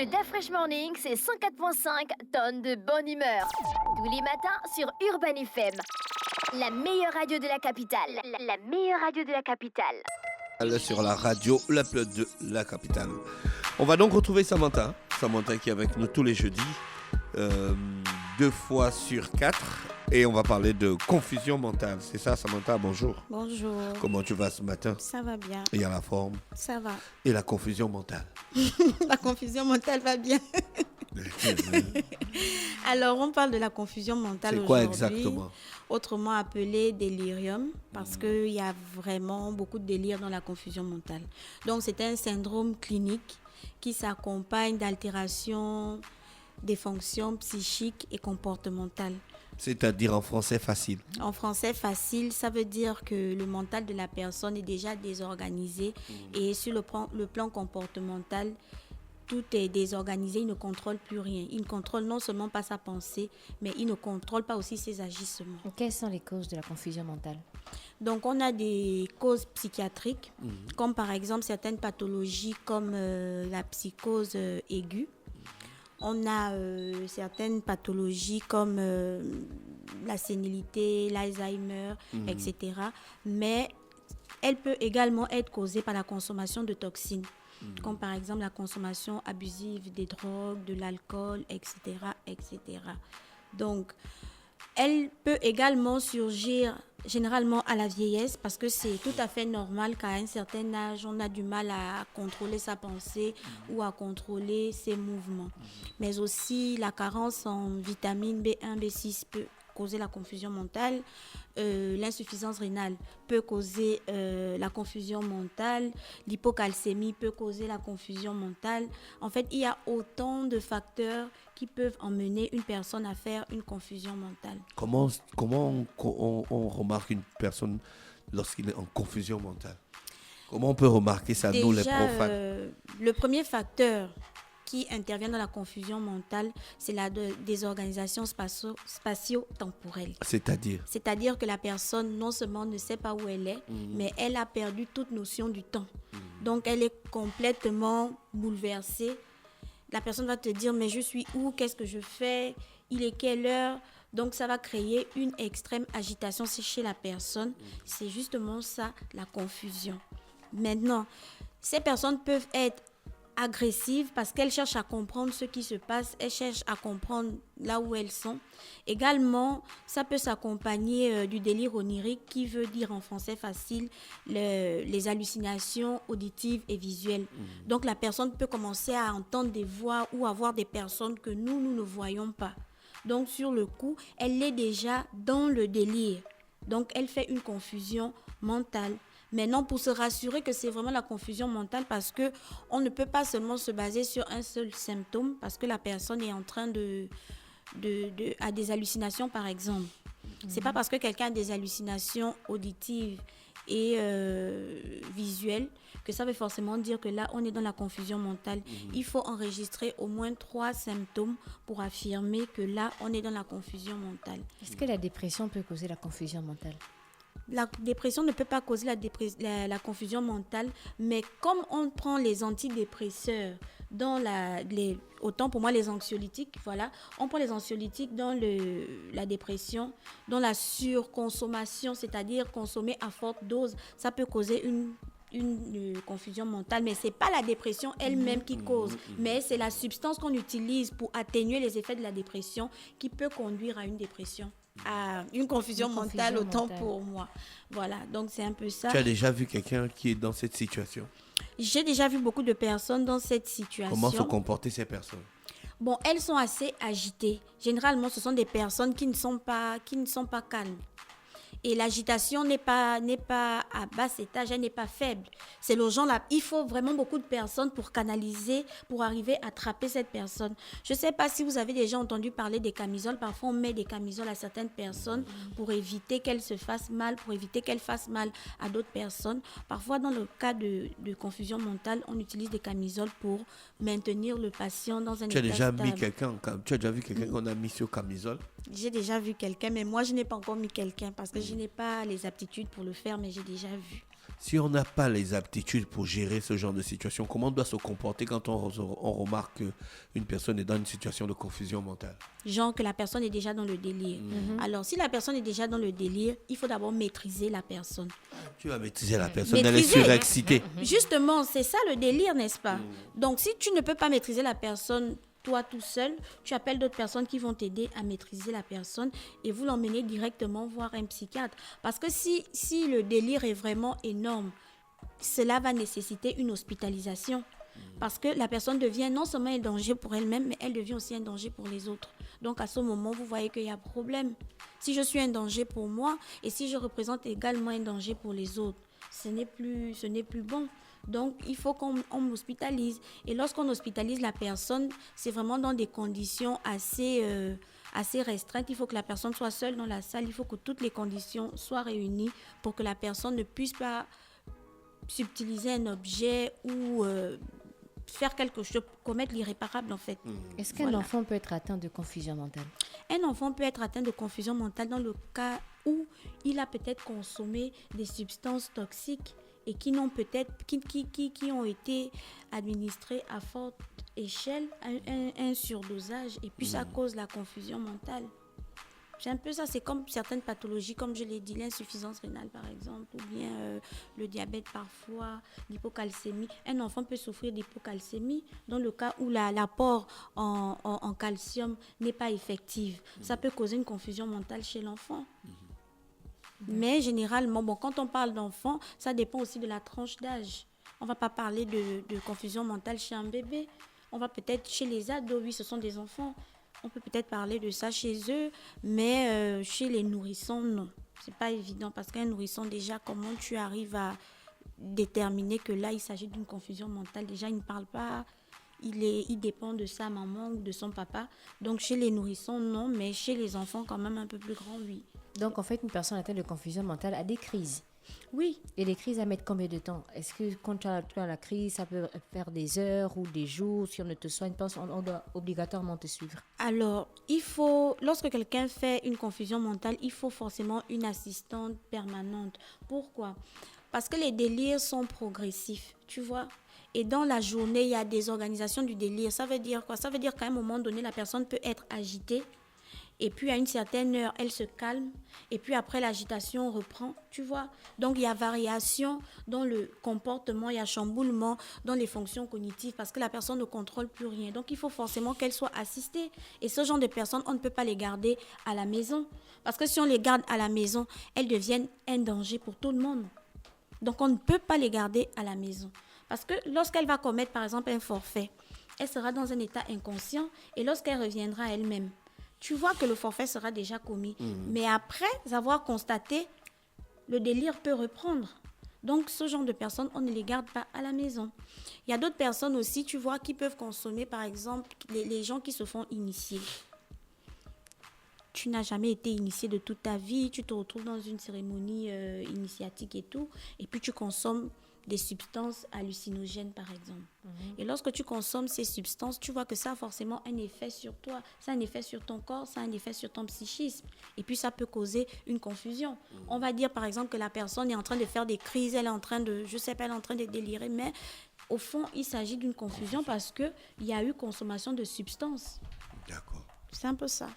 Le DAF Fresh Morning, c'est 104.5 tonnes de bonne humeur. Tous les matins sur Urban FM. La meilleure radio de la capitale. La meilleure radio de la capitale. Sur la radio, la plus de la capitale. On va donc retrouver Samantha. Samantha qui est avec nous tous les jeudis, 2 fois sur 4. Et on va parler de confusion mentale. C'est ça, Samantha, bonjour. Bonjour. Comment tu vas ce matin? Ça va bien. Et à la forme? Ça va. Et la confusion mentale? La confusion mentale va bien. Alors, on parle de la confusion mentale aujourd'hui. C'est quoi exactement? Autrement appelé délirium, parce qu'il y a vraiment beaucoup de délire dans la confusion mentale. Donc, c'est un syndrome clinique qui s'accompagne d'altérations des fonctions psychiques et comportementales. C'est-à-dire en français facile? En français facile, ça veut dire que le mental de la personne est déjà désorganisé et sur le plan comportemental, tout est désorganisé, il ne contrôle plus rien. Il ne contrôle non seulement pas sa pensée, mais il ne contrôle pas aussi ses agissements. Quelles sont les causes de la confusion mentale? Donc, on a des causes psychiatriques, comme par exemple certaines pathologies comme la psychose aiguë. On a certaines pathologies comme la sénilité, l'Alzheimer, etc. Mais elle peut également être causée par la consommation de toxines, comme par exemple la consommation abusive des drogues, de l'alcool, etc., etc. Donc, elle peut également surgir généralement à la vieillesse parce que c'est tout à fait normal qu'à un certain âge, on a du mal à contrôler sa pensée ou à contrôler ses mouvements. Mais aussi, la carence en vitamine B1, B6 peut causer la confusion mentale. L'insuffisance rénale peut causer la confusion mentale. L'hypocalcémie peut causer la confusion mentale. En fait, il y a autant de facteurs qui peuvent emmener une personne à faire une confusion mentale. Comment on remarque une personne lorsqu'il est en confusion mentale? Comment on peut remarquer ça, nous les profanes? Le premier facteur qui intervient dans la confusion mentale, c'est la désorganisation spatio-temporelle. C'est-à-dire que la personne non seulement ne sait pas où elle est, mais elle a perdu toute notion du temps. Donc, elle est complètement bouleversée. La personne va te dire, mais je suis où? Qu'est-ce que je fais? Il est quelle heure? Donc, ça va créer une extrême agitation chez la personne. C'est justement ça, la confusion. Maintenant, ces personnes peuvent être agressives parce qu'elles cherchent à comprendre ce qui se passe, elles cherchent à comprendre là où elles sont. Également, ça peut s'accompagner du délire onirique qui veut dire en français facile les hallucinations auditives et visuelles. Donc la personne peut commencer à entendre des voix ou à voir des personnes que nous ne voyons pas. Donc sur le coup, elle est déjà dans le délire. Donc elle fait une confusion mentale. Maintenant, pour se rassurer que c'est vraiment la confusion mentale, parce qu'on ne peut pas seulement se baser sur un seul symptôme, parce que la personne est en train a des hallucinations, par exemple. C'est pas parce que quelqu'un a des hallucinations auditives et visuelles que ça veut forcément dire que là, on est dans la confusion mentale. Il faut enregistrer au moins 3 symptômes pour affirmer que là, on est dans la confusion mentale. Est-ce que la dépression peut causer la confusion mentale? La dépression ne peut pas causer la confusion mentale, mais comme on prend les antidépresseurs dans autant pour moi les anxiolytiques, voilà, on prend les anxiolytiques dans la dépression, dans la surconsommation, c'est-à-dire consommer à forte dose, ça peut causer une confusion mentale, mais c'est pas la dépression elle-même qui cause, mais c'est la substance qu'on utilise pour atténuer les effets de la dépression qui peut conduire à une dépression. À une confusion mentale autant pour moi. Voilà, donc c'est un peu ça. Tu as déjà vu quelqu'un qui est dans cette situation? J'ai déjà vu beaucoup de personnes dans cette situation. Comment se comporter ces personnes? Bon, elles sont assez agitées. Généralement, ce sont des personnes qui ne sont pas calmes. Et l'agitation n'est pas à bas étage, elle n'est pas faible. C'est le genre là, il faut vraiment beaucoup de personnes pour canaliser, pour arriver à attraper cette personne. Je ne sais pas si vous avez déjà entendu parler des camisoles. Parfois, on met des camisoles à certaines personnes pour éviter qu'elles se fassent mal, pour éviter qu'elles fassent mal à d'autres personnes. Parfois, dans le cas de confusion mentale, on utilise des camisoles pour maintenir le patient dans un état stable. Tu as déjà vu quelqu'un qu'on a mis sur camisole? J'ai déjà vu quelqu'un, mais moi, je n'ai pas encore mis quelqu'un parce que je n'ai pas les aptitudes pour le faire, mais j'ai déjà vu. Si on n'a pas les aptitudes pour gérer ce genre de situation, comment on doit se comporter quand on remarque qu'une personne est dans une situation de confusion mentale? Genre que la personne est déjà dans le délire. Alors, si la personne est déjà dans le délire, il faut d'abord maîtriser la personne. Tu vas maîtriser la personne, elle est surexcitée. Justement, c'est ça le délire, n'est-ce pas? Donc, si tu ne peux pas maîtriser la personne, toi tout seul, tu appelles d'autres personnes qui vont t'aider à maîtriser la personne et vous l'emmenez directement voir un psychiatre. Parce que si le délire est vraiment énorme, cela va nécessiter une hospitalisation. Parce que la personne devient non seulement un danger pour elle-même, mais elle devient aussi un danger pour les autres. Donc à ce moment, vous voyez qu'il y a problème. Si je suis un danger pour moi et si je représente également un danger pour les autres, ce n'est plus bon. Donc, il faut qu'on hospitalise. Et lorsqu'on hospitalise la personne, c'est vraiment dans des conditions assez restreintes. Il faut que la personne soit seule dans la salle. Il faut que toutes les conditions soient réunies pour que la personne ne puisse pas subtiliser un objet ou faire quelque chose, commettre l'irréparable en fait. Est-ce qu'un enfant peut être atteint de confusion mentale? Un enfant peut être atteint de confusion mentale dans le cas où il a peut-être consommé des substances toxiques et qui ont été administrées à forte échelle, un surdosage, et puis ça cause la confusion mentale. C'est un peu ça, c'est comme certaines pathologies, comme je l'ai dit, l'insuffisance rénale par exemple, ou bien le diabète parfois, l'hypocalcémie. Un enfant peut souffrir d'hypocalcémie dans le cas où l'apport en calcium n'est pas effectif. Ça peut causer une confusion mentale chez l'enfant. Mais généralement, quand on parle d'enfant, ça dépend aussi de la tranche d'âge. On ne va pas parler de confusion mentale chez un bébé. On va peut-être chez les ados, oui, ce sont des enfants. On peut peut-être parler de ça chez eux, mais chez les nourrissons, non. Ce n'est pas évident parce qu'un nourrisson, déjà, comment tu arrives à déterminer que là, il s'agit d'une confusion mentale? Déjà, il ne parle pas, il dépend de sa maman ou de son papa. Donc, chez les nourrissons, non, mais chez les enfants, quand même un peu plus grands, oui. Donc, en fait, une personne atteinte de confusion mentale a des crises. Oui. Et les crises, elles mettent combien de temps? Est-ce que quand tu as la crise, ça peut faire des heures ou des jours? Si on ne te soigne pas, on doit obligatoirement te suivre. Alors, lorsque quelqu'un fait une confusion mentale, il faut forcément une assistante permanente. Pourquoi? Parce que les délires sont progressifs, tu vois. Et dans la journée, il y a des organisations du délire. Ça veut dire quoi? Ça veut dire qu'à un moment donné, la personne peut être agitée. Et puis, à une certaine heure, elle se calme. Et puis, après, l'agitation reprend, tu vois. Donc, il y a variation dans le comportement, il y a chamboulement dans les fonctions cognitives parce que la personne ne contrôle plus rien. Donc, il faut forcément qu'elle soit assistée. Et ce genre de personnes, on ne peut pas les garder à la maison. Parce que si on les garde à la maison, elles deviennent un danger pour tout le monde. Donc, on ne peut pas les garder à la maison. Parce que lorsqu'elle va commettre, par exemple, un forfait, elle sera dans un état inconscient. Et lorsqu'elle reviendra elle-même, tu vois que le forfait sera déjà commis. Mais après avoir constaté, le délire peut reprendre. Donc, ce genre de personnes, on ne les garde pas à la maison. Il y a d'autres personnes aussi, tu vois, qui peuvent consommer, par exemple, les gens qui se font initier. Tu n'as jamais été initié de toute ta vie, tu te retrouves dans une cérémonie initiatique et tout, et puis tu consommes des substances hallucinogènes, par exemple. Et lorsque tu consommes ces substances, tu vois que ça a forcément un effet sur toi. Ça a un effet sur ton corps, ça a un effet sur ton psychisme. Et puis, ça peut causer une confusion. On va dire, par exemple, que la personne est en train de faire des crises, elle est en train de, elle est en train de délirer, mais au fond, il s'agit d'une confusion parce qu'il y a eu consommation de substances. D'accord. C'est un peu ça.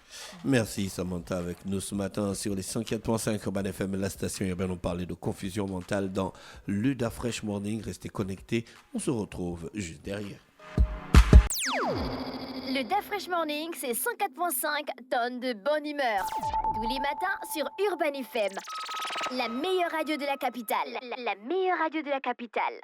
Merci Samantha avec nous ce matin sur les 104.5 Urban FM, la station urbaine. On parlait de confusion mentale dans l'Uda Fresh Morning. Restez connectés, on se retrouve juste derrière. Le Da Fresh Morning, c'est 104.5 tonnes de bonne humeur. Tous les matins sur Urban FM. La meilleure radio de la capitale. La meilleure radio de la capitale.